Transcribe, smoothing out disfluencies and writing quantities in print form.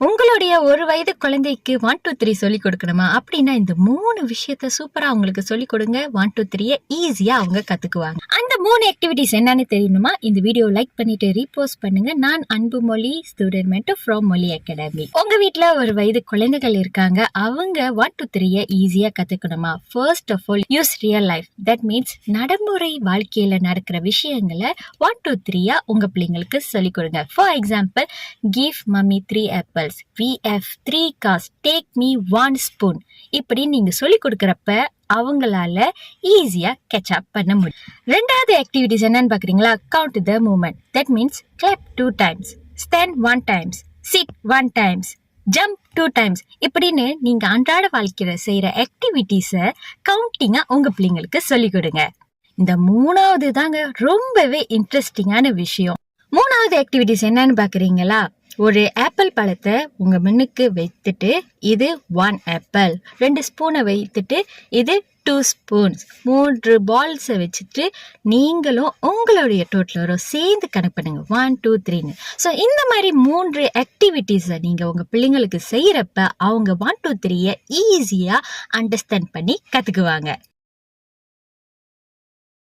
உங்களுடைய ஒரு வயது குழந்தைக்கு 1 2 3 சொல்லிக் கொடுக்கணுமா அப்படின்னா இந்த 3 விஷயத்த சூப்பரா அவங்களுக்கு சொல்லிக் கொடுங்க. 1 2 3 ஈஸியா அவங்க கத்துக்குவாங்க. அந்த 3 ஆக்டிவிட்டிஸ் என்னன்னு தெரியணுமா? இந்த வீடியோ லைக் பண்ணிட்டு ரீபோஸ்ட் பண்ணுங்க. நான் அன்புமொழி, ஸ்டூடெண்ட் மென்டர் ஃப்ரம் மொழி அகாடமி. உங்க வீட்ல ஒரு வயது குழந்தைகள் இருக்காங்க, அவங்க 1 2 3 ஈஸியா கத்துக்கணுமா? First of all use real life. That means நடைமுறை வாழ்க்கையில நடக்கிற விஷயங்களை 1 2 3 உங்க பிள்ளைங்களுக்கு சொல்லிக் கொடுங்க. For example, give mummy 3 apples, we have 3 cars, take me 1 spoon. இப்படி நீங்க சொல்லிக் கொடுக்கறப்ப அவங்களால ஈஸியா கேட்ச் அப் பண்ண முடியும். ரெண்டாவது ஆக்டிவிட்டிஸ் என்னன்னு பாக்குறீங்களா? Count the moment. That means clap 2 times, stand 1 times, sit 1 times, jump 2 times. இப்படின்னு நீங்க அன்றாட வாழ்க்கையில செய்யற ஆக்டிவிட்டிஸ கவுண்டிங்கா உங்க பிள்ளைங்களுக்கு சொல்லிக் கொடுங்க. இந்த மூணாவது தாங்க ரொம்பவே இன்ட்ரெஸ்டிங்கான விஷயம். மூணாவது ஆக்டிவிட்டிஸ் என்னன்னு பாக்குறீங்களா? ஒரு ஆப்பிள் பழத்தை உங்க முன்னுக்கு வைத்துட்டு இது 1 ஆப்பிள், 2 ஸ்பூனை வைத்துட்டு இது 2 ஸ்பூன்ஸ், 3 பால்ஸை வச்சுட்டு நீங்களும் உங்களுடைய டோட்டலரும் சேர்ந்து கணக்கு பண்ணுங்க 1 2 3ன்னு. ஸோ இந்த மாதிரி 3 ஆக்டிவிட்டிஸை நீங்க உங்க பிள்ளைங்களுக்கு செய்யறப்ப அவங்க 1 2 3 ஈஸியா அண்டர்ஸ்டாண்ட் பண்ணி கத்துக்குவாங்க.